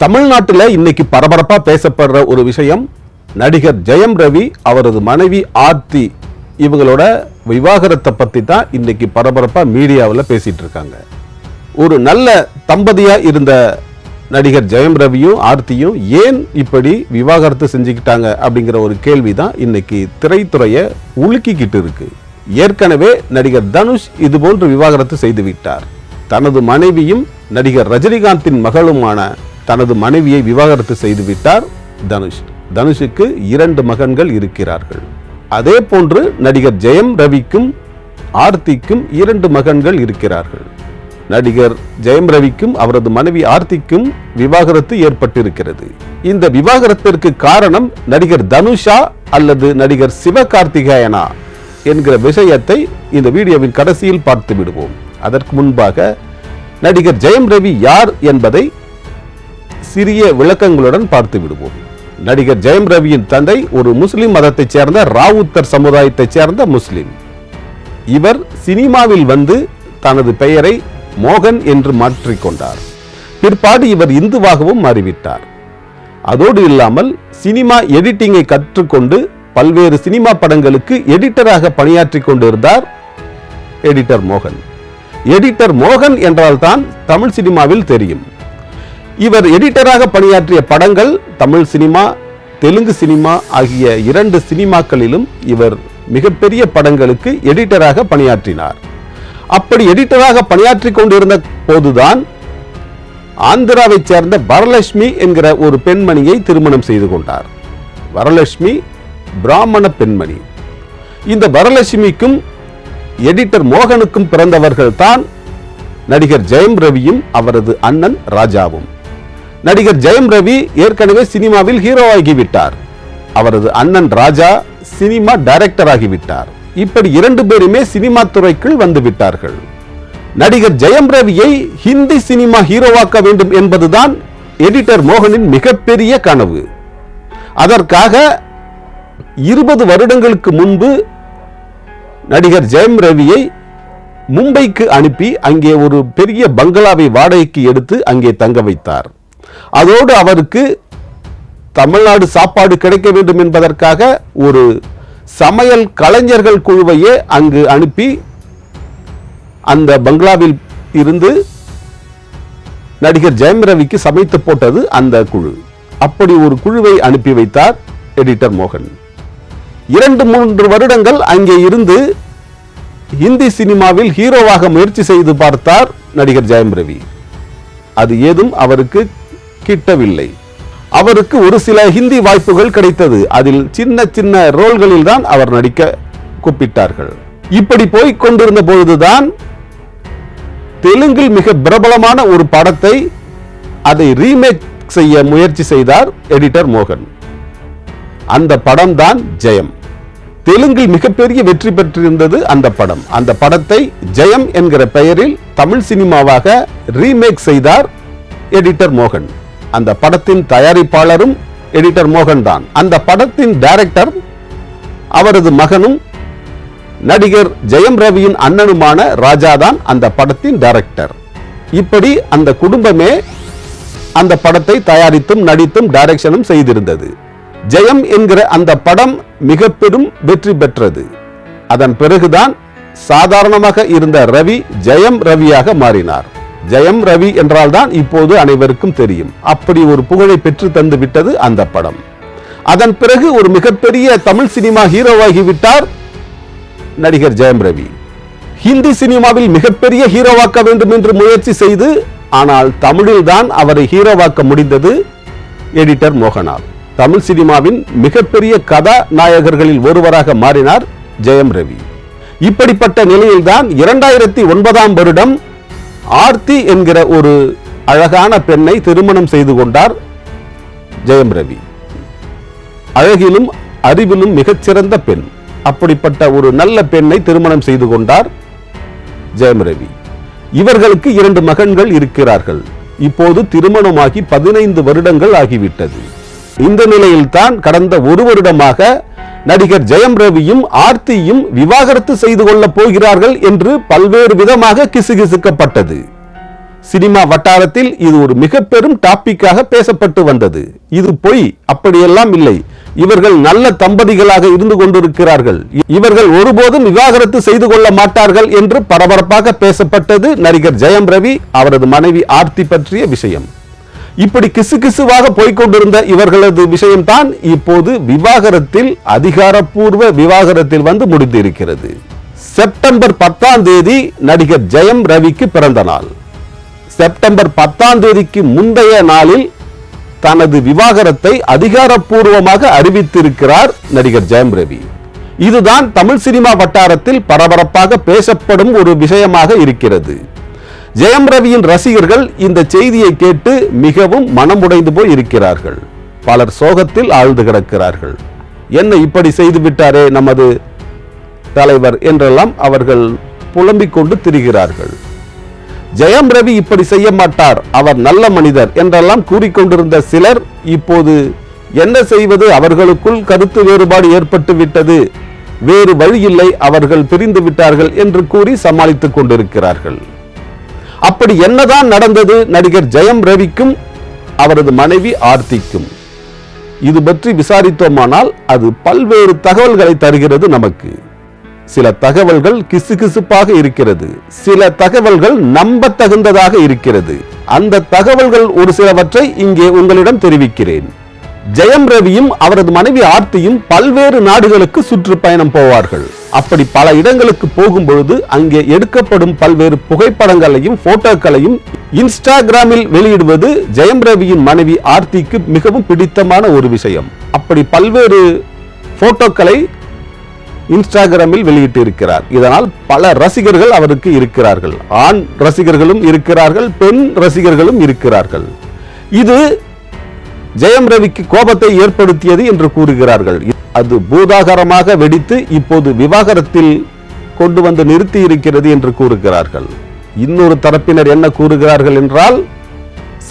தமிழ்நாட்டில் இன்னைக்கு பரபரப்பா பேசப்படுற ஒரு விஷயம், நடிகர் ஜெயம் ரவி அவரது மனைவி ஆர்த்தி இவங்களோட விவாகரத்தை பத்தி தான் இன்னைக்கு பரபரப்பா மீடியாவில் பேசிட்டு இருக்காங்க. ஒரு நல்ல தம்பதியா இருந்த நடிகர் ஜெயம் ரவியும் ஆர்த்தியும் ஏன் இப்படி விவாகரத்து செஞ்சுக்கிட்டாங்க அப்படிங்கிற ஒரு கேள்விதான் இன்னைக்கு திரைத்துறையை உலுக்கிக்கிட்டு இருக்கு. ஏற்கனவே நடிகர் தனுஷ் இது போன்று விவாகரத்து செய்து விட்டார். தனது மனைவியும் நடிகர் ரஜினிகாந்தின் மகளுமான தனது மனைவியை விவாகரத்து செய்து விட்டார் தனுஷ். தனுஷுக்கு 2 மகன்கள் இருக்கிறார்கள். அதே போன்று நடிகர் ஜெயம் ரவிக்கும் ஆர்த்திக்கும் 2 மகன்கள் இருக்கிறார்கள். நடிகர் ஜெயம் ரவிக்கும் அவரது மனைவி ஆர்த்திக்கும் விவாகரத்து ஏற்பட்டிருக்கிறது. இந்த விவாகரத்திற்கு காரணம் நடிகர் தனுஷா அல்லது நடிகர் சிவகார்த்திகேயனா என்கிற விஷயத்தை இந்த வீடியோவின் கடைசியில் பார்த்து விடுவோம். அதற்கு முன்பாக நடிகர் ஜெயம் ரவி யார் என்பதை சிறிய விளக்கங்களுடன் பார்த்து விடுவோம். நடிகர் ஜெயம் ரவியின் தந்தை ஒரு முஸ்லிம் மதத்தைச் சேர்ந்த ராவுத்தர் சமுதாயத்தைச் சேர்ந்த முஸ்லிம். இவர் சினிமாவில் வந்து தனது பெயரை மோகன் என்று மாற்றிக்கொண்டார். பிற்பாடு இவர் இந்துவாகவும் மாறிவிட்டார். அதோடு இல்லாமல் சினிமா எடிட்டிங்கை கற்றுக்கொண்டு பல்வேறு சினிமா படங்களுக்கு எடிட்டராக பணியாற்றி கொண்டிருந்தார் எடிட்டர் மோகன். எடிட்டர் மோகன் என்றால் தான் தமிழ் சினிமாவில் தெரியும். இவர் எடிட்டராக பணியாற்றிய படங்கள் தமிழ் சினிமா, தெலுங்கு சினிமா ஆகிய 2 சினிமாக்களிலும் இவர் மிகப்பெரிய படங்களுக்கு எடிட்டராக பணியாற்றினார். அப்படி எடிட்டராக பணியாற்றி கொண்டிருந்த போதுதான் ஆந்திராவைச் சேர்ந்த வரலட்சுமி என்கிற ஒரு பெண்மணியை திருமணம் செய்து கொண்டார். வரலட்சுமி பிராமண பெண்மணி. இந்த வரலட்சுமிக்கும் எடிட்டர் மோகனுக்கும் பிறந்தவர்கள் தான் நடிகர் ஜெயம் ரவியும் அவரது அண்ணன் ராஜாவும். நடிகர் ஜெயம் ரவி ஏற்கனவே சினிமாவில் ஹீரோ ஆகிவிட்டார். அவரது அண்ணன் ராஜா சினிமா டைரக்டர் ஆகிவிட்டார். இப்படி 2 பேருமே சினிமா துறைக்குள் வந்து விட்டார்கள். நடிகர் ஜெயம் ரவியை ஹிந்தி சினிமா ஹீரோவாக்க வேண்டும் என்பதுதான் எடிட்டர் மோகனின் மிகப்பெரிய கனவு. அதற்காக 20 வருடங்களுக்கு முன்பு நடிகர் ஜெயம் ரவியை மும்பைக்கு அனுப்பி அங்கே ஒரு பெரிய பங்களாவை வாடகைக்கு எடுத்து அங்கே தங்க வைத்தார். அதோடு அவருக்கு தமிழ்நாடு சாப்பாடு கிடைக்க வேண்டும் என்பதற்காக ஒரு சமையல் கலைஞர்கள் குழுவையே அங்கு அனுப்பி அந்த பங்களாவில் இருந்து நடிகர் ஜெயம் ரவிக்கு சமைத்து போட்டது அந்த குழு. அப்படி ஒரு குழுவை அனுப்பி வைத்தார் எடிட்டர் மோகன். 2-3 வருடங்கள் அங்கே இருந்து இந்தி சினிமாவில் ஹீரோவாக முயற்சி செய்து பார்த்தார் நடிகர் ஜெயம் ரவி. அது ஏதும் அவருக்கு கிட்டவில்லை. அவருக்கு ஒரு சில ஹிந்தி வாய்ப்புகள் கிடைத்தது. அதில் சின்ன சின்ன ரோல்களில் தான் அவர் நடிக்க கூப்பிட்டார்கள். இப்படி போய்க் கொண்டிருந்த பொழுதுதான் தெலுங்கில் மிக பிரபலமான ஒரு படத்தை அதை ரீமேக் செய்ய முயற்சி செய்தார் எடிட்டர் மோகன். அந்த படம் தான் ஜெயம். தெலுங்கில் மிகப்பெரிய வெற்றி பெற்றிருந்தது அந்த படம். அந்த படத்தை ஜெயம் என்கிற பெயரில் தமிழ் சினிமாவாக ரீமேக் செய்தார் எடிட்டர் மோகன். அந்த படத்தின் தயாரிப்பாளரும் எடிட்டர் மோகன் தான். அந்த படத்தின் டைரக்டர் அவரது மகனும் நடிகர் ஜெயம் ரவியின் அண்ணனுமான ராஜா தான் அந்த படத்தின் டைரக்டர். இப்படி அந்த குடும்பமே அந்த படத்தை தயாரித்தும் நடித்தும் டைரக்ஷனும் செய்திருந்தது. ஜெயம் என்கிற அந்த படம் மிக பெரும் வெற்றி பெற்றது. அதன் பிறகுதான் சாதாரணமாக இருந்த ரவி ஜெயம் ரவியாக மாறினார். ஜெயம் ரவி என்றால் தான் இப்போது அனைவருக்கும் தெரியும். அப்படி ஒரு புகழை பெற்று தந்து விட்டது அந்த படம். அதன் பிறகு ஒரு மிகப்பெரிய தமிழ் சினிமா ஹீரோவாகிவிட்டார் நடிகர் ஜெயம் ரவி. ஹிந்தி சினிமாவில் மிகப்பெரிய ஹீரோவாக்க வேண்டும் என்று முயற்சி செய்து, ஆனால் தமிழில் தான் அவரை ஹீரோவாக்க முடிந்தது எடிட்டர் மோகனால். தமிழ் சினிமாவின் மிகப்பெரிய கதாநாயகர்களில் ஒருவராக மாறினார் ஜெயம் ரவி. இப்படிப்பட்ட நிலையில்தான் 2009ஆம் வருடம் ஆர்த்தி என்கிற ஒரு அழகான பெண்ணை திருமணம் செய்து கொண்டார் ஜெயம் ரவி. அழகிலும் அறிவிலும் மிகச்சிறந்த பெண். அப்படிப்பட்ட ஒரு நல்ல பெண்ணை திருமணம் செய்து கொண்டார் ஜெயம் ரவி. இவர்களுக்கு 2 மகன்கள் இருக்கிறார்கள். இப்போது திருமணமாகி 15 வருடங்கள் ஆகிவிட்டது. இந்த நிலையில்தான் கடந்த 1 வருடமாக நடிகர் ஜெயம் ரவியும் ஆர்த்தியும் விவாகரத்து செய்து கொள்ள போகிறார்கள் என்று பல்வேறு விதமாக கிசுகிசுக்கப்பட்டது. சினிமா வட்டாரத்தில் இது ஒரு மிக பெரும் டாபிக்காக பேசப்பட்டு வந்தது. இது பொய், அப்படியெல்லாம் இல்லை. இவர்கள் நல்ல தம்பதிகளாக இருந்து கொண்டிருக்கிறார்கள், இவர்கள் ஒருபோதும் விவாகரத்து செய்து கொள்ள மாட்டார்கள் என்று பரபரப்பாக பேசப்பட்டது நடிகர் ஜெயம் ரவி அவரது மனைவி ஆர்த்தி பற்றிய விஷயம். இப்படி கிசுகிசுவாக போய்கொண்டிருந்த இவர்களது விஷயம்தான் இப்போது விவாகரத்தில், அதிகாரப்பூர்வ விவாகரத்தில் வந்து முடிந்திருக்கிறது. செப்டம்பர் 10ஆம் தேதி நடிகர் ஜெயம் ரவிக்கு பிறந்த நாள். செப்டம்பர் 10ஆம் தேதிக்கு முந்தைய நாளில் தனது விவாகரத்தை அதிகாரப்பூர்வமாக அறிவித்திருக்கிறார் நடிகர் ஜெயம் ரவி. இதுதான் தமிழ் சினிமா வட்டாரத்தில் பரபரப்பாக பேசப்படும் ஒரு விஷயமாக இருக்கிறது. ஜெயம் ரவியின் ரசிகர்கள் இந்த செய்தியை கேட்டு மிகவும் மனமுடைந்து போய் இருக்கிறார்கள். பலர் சோகத்தில் ஆழ்ந்து கிடக்கிறார்கள். என்ன இப்படி செய்து விட்டாரே நமது தலைவர் என்றெல்லாம் அவர்கள் புலம்பிக் கொண்டு திரிகிறார்கள். ஜெயம் ரவி இப்படி செய்ய மாட்டார், அவர் நல்ல மனிதர் என்றெல்லாம் கூறிக்கொண்டிருந்த சிலர் இப்போது என்ன செய்வது, அவர்களுக்குள் கருத்து வேறுபாடு ஏற்பட்டு விட்டது, வேறு வழியில்லை, அவர்கள் பிரிந்து விட்டார்கள் என்று கூறி சமாளித்துக் கொண்டிருக்கிறார்கள். அப்படி என்னதான் நடந்தது நடிகர் ஜெயம் ரவிக்கும் அவரது மனைவி ஆர்த்திக்கும்? இது பற்றி விசாரித்தோமானால் அது பல்வேறு தகவல்களை தருகிறது நமக்கு. சில தகவல்கள் கிசுகிசுப்பாக இருக்கிறது, சில தகவல்கள் நம்ப தகுந்ததாக இருக்கிறது. அந்த தகவல்கள் ஒரு சிலவற்றை இங்கே உங்களிடம் தெரிவிக்கிறேன். ஜெயம் ரவியும் அவரது மனைவி ஆர்த்தியும் பல்வேறு நாடுகளுக்கு சுற்றுப்பயணம் போவார்கள். அப்படி பல இடங்களுக்கு போகும் பொழுது அங்கே எடுக்கப்படும் பல்வேறு புகைப்படங்களையும் போட்டோக்களையும் இன்ஸ்டாகிராமில் வெளியிடுவது ஜெயம் ரவியின் மனைவி ஆர்த்திக்கு மிகவும் பிடித்தமான ஒரு விஷயம். அப்படி பல்வேறு போட்டோக்களை இன்ஸ்டாகிராமில் வெளியிட்டு இருக்கிறார். இதனால் பல ரசிகர்கள் அவருக்கு இருக்கிறார்கள். ஆண் ரசிகர்களும் இருக்கிறார்கள், பெண் ரசிகர்களும் இருக்கிறார்கள். இது ஜெயம் ரவிக்கு கோபத்தை ஏற்படுத்தியது என்று கூறுகிறார்கள். அது பூதாகரமாக வெடித்து இப்போது விவாகரத்தில் கொண்டு வந்து நிறுத்தி இருக்கிறது என்று கூறுகிறார்கள். இன்னொரு தரப்பினர் என்ன கூறுகிறார்கள் என்றால்,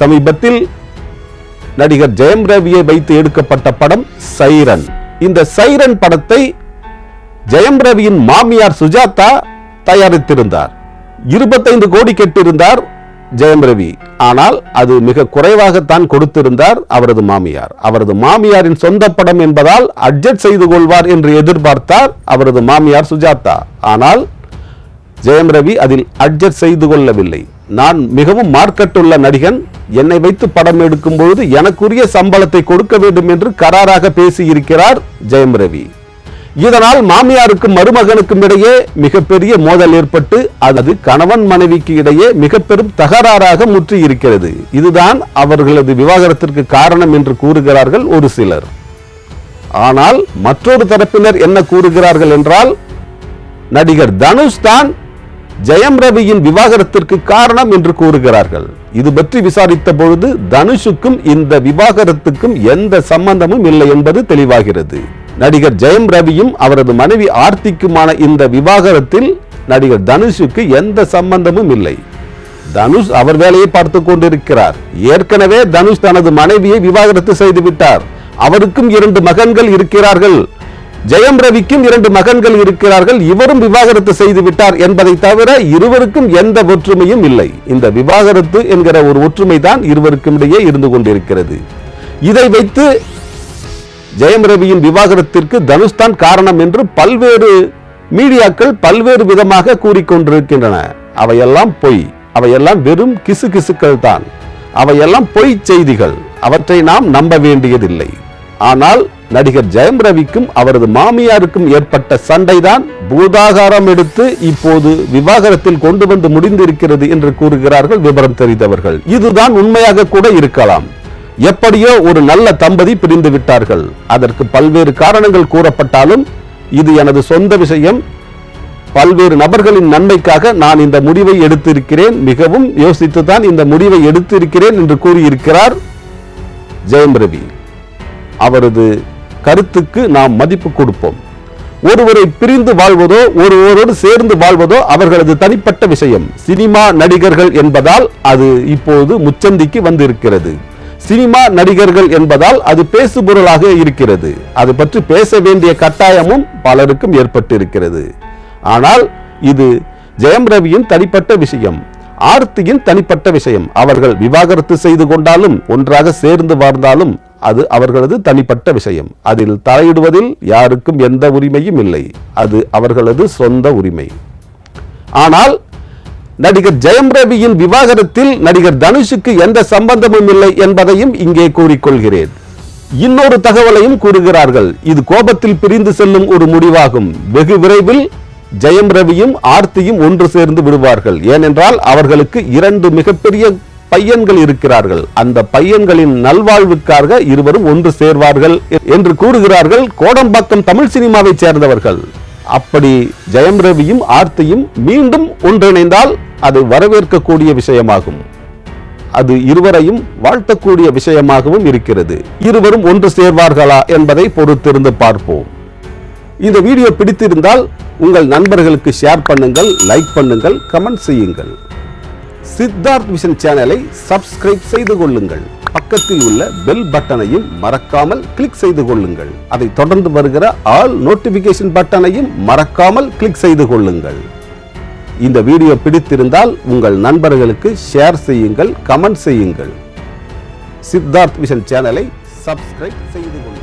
சமீபத்தில் நடிகர் ஜெயம் ரவியை வைத்து எடுக்கப்பட்ட படம் சைரன். இந்த சைரன் படத்தை ஜெயம் ரவியின் மாமியார் சுஜாதா தயாரித்திருந்தார். 25 கோடி கேட்டிருந்தார் ஜெயம் ரவி. ஆனால் அது மிக குறைவாகத்தான் கொடுத்திருந்தார் அவரது மாமியார். அவரது மாமியாரின் சொந்த படம் என்பதால் அட்ஜஸ்ட் செய்து கொள்வார் என்று எதிர்பார்த்தார் அவரது மாமியார் சுஜாதா. ஆனால் ஜெயம் ரவி அதில் அட்ஜஸ்ட் செய்து கொள்ளவில்லை. நான் மிகவும் மார்க்கெட்டுள்ள நடிகன், என்னை வைத்து படம் எடுக்கும் பொழுது எனக்குரிய சம்பளத்தை கொடுக்க வேண்டும் என்று கராராக பேசி இருக்கிறார் ஜெயம் ரவி. இதனால் மாமியாருக்கும் மருமகனுக்கும் இடையே மிகப்பெரிய மோதல் ஏற்பட்டு அது கணவன் மனைவிக்கு இடையே மிக பெரும் தகராறாக முற்றி இருக்கிறது. இதுதான் அவர்களது விவாகரத்திற்கு காரணம் என்று கூறுகிறார்கள் ஒரு சிலர். ஆனால் மற்றொரு தரப்பினர் என்ன கூறுகிறார்கள் என்றால், நடிகர் தனுஷ் தான் ஜெயம் ரவியின் விவாகரத்திற்கு காரணம் என்று கூறுகிறார்கள். இது பற்றி விசாரித்த பொழுது தனுஷுக்கும் இந்த விவாகரத்துக்கும் எந்த சம்பந்தமும் இல்லை என்பது தெளிவாகிறது. நடிகர் ஜெயம் ரவியும் அவரது மனைவி ஆர்த்திக்குமான இந்த விவாகரத்தில் நடிகர் தனுஷுக்கு எந்த சம்பந்தமும் இல்லை. தனுஷ் அவர் வேலையை பார்த்துக் கொண்டிருக்கிறார். ஏற்கனவே தனுஷ் தனது மனைவியை விவாகரத்து செய்து விட்டார். அவருக்கும் 2 மகன்கள் இருக்கிறார்கள். ஜெயம் ரவிக்கும் 2 மகன்கள் இருக்கிறார்கள். இவரும் விவாகரத்து செய்து விட்டார் என்பதை தவிர இருவருக்கும் எந்த ஒற்றுமையும் இல்லை. இந்த விவாகரத்து என்கிற ஒரு ஒற்றுமை தான் இருவருக்கும் இடையே இருந்து கொண்டிருக்கிறது. இதை வைத்து ஜெயம் ரவியின் விவாகரத்திற்கு தனுஷ் தான் காரணம் என்று பல்வேறு மீடியாக்கள் பல்வேறு விதமாக கூறிக்கொண்டிருக்கின்றன. அவையெல்லாம் பொய், அவையெல்லாம் வெறும் கிசுகிசுக்கள் தான், அவையெல்லாம் பொய் செய்திகள். அவற்றை நாம் நம்ப வேண்டியதில்லை. ஆனால் நடிகர் ஜெயம் ரவிக்கும் அவரது மாமியாருக்கும் ஏற்பட்ட சண்டைதான் பூதாகாரம் எடுத்து இப்போது விவாகரத்தில் கொண்டு வந்து முடிந்திருக்கிறது என்று கூறுகிறார்கள் விவரம் தெரிந்தவர்கள். இதுதான் உண்மையாக கூட இருக்கலாம். எப்படியோ ஒரு நல்ல தம்பதி பிரிந்து விட்டார்கள். அதற்கு பல்வேறு காரணங்கள் கூறப்பட்டாலும் இது எனது சொந்த விஷயம். பல்வேறு நபர்களின் நன்மைக்காக நான் இந்த முடிவை எடுத்திருக்கிறேன், மிகவும் யோசித்துதான் இந்த முடிவை எடுத்திருக்கிறேன் என்று கூறியிருக்கிறார் ஜெயம் ரவி. அவரது கருத்துக்கு நாம் மதிப்பு கொடுப்போம். ஒருவரை பிரிந்து வாழ்வதோ ஒருவரோடு சேர்ந்து வாழ்வதோ அவர்களது தனிப்பட்ட விஷயம். சினிமா நடிகர்கள் என்பதால் அது இப்போது முச்சந்திக்கு வந்திருக்கிறது. சினிமா நடிகர்கள் என்பதால் அது பேசுபொருளாக இருக்கிறது. அது பற்றி பேச வேண்டிய கட்டாயமும் பலருக்கும் ஏற்பட்டு இருக்கிறது. ஆனால் இது ஜெயம் ரவியின் தனிப்பட்ட விஷயம். ஆர்த்தியின் தனிப்பட்ட விஷயம். அவர்கள் விவாகரத்து செய்து கொண்டாலும் ஒன்றாக சேர்ந்து வாழ்ந்தாலும் அது அவர்களது தனிப்பட்ட விஷயம். அதில் தலையிடுவதில் யாருக்கும் எந்த உரிமையும் இல்லை. அது அவர்களது சொந்த உரிமை. ஆனால் நடிகர் ஜெயம் ரவியின் விவாகரத்தில் நடிகர் தனுஷுக்கு எந்த சம்பந்தமும் இல்லை என்பதையும் இங்கே கூறிக்கொள்கிறேன். இன்னொரு தகவலையும் கூறுகிறார்கள். இது கோபத்தில் பிரிந்து செல்லும் ஒரு முடிவாகும். வெகு விரைவில் ஜெயம் ரவியும் ஆர்த்தியும் ஒன்று சேர்ந்து விடுவார்கள். ஏனென்றால் அவர்களுக்கு 2 மிகப்பெரிய பையன்கள் இருக்கிறார்கள். அந்த பையன்களின் நல்வாழ்வுக்காக இருவரும் ஒன்று சேர்வார்கள் என்று கூறுகிறார்கள் கோடம்பாக்கம் தமிழ் சினிமாவை சேர்ந்தவர்கள். அப்படி ஜெயம் ரவியும் ஆர்த்தியும் மீண்டும் ஒன்றிணைந்தால் அது வரவேற்கக்கூடிய விஷயமாகும். அது இருவரையும் வாழ்த்தக்கூடிய விஷயமாகவும் இருக்கிறது. இருவரும் ஒன்று சேர்வார்களா என்பதை பொறுத்திருந்து பார்ப்போம். இந்த வீடியோ பிடித்திருந்தால் உங்கள் நண்பர்களுக்கு ஷேர் பண்ணுங்கள், லைக் பண்ணுங்கள், கமெண்ட் செய்யுங்கள். சித்தார்த் விஷன் சேனலை சப்ஸ்கிரைப் செய்து கொள்ளுங்கள். பக்கத்தில் உள்ள பெல் பட்டனையும் மறக்காமல் கிளிக் செய்து கொள்ளுங்கள். அதை தொடர்ந்து வருகிற ஆல் நோட்டிபிகேஷன் பட்டனையும் மறக்காமல் கிளிக் செய்து கொள்ளுங்கள். இந்த வீடியோ பிடித்திருந்தால் உங்கள் நண்பர்களுக்கு ஷேர் செய்யுங்கள், கமெண்ட் செய்யுங்கள். சித்தார்த் விஷன் சேனலை சப்ஸ்கிரைப் செய்து கொள்ளுங்கள்.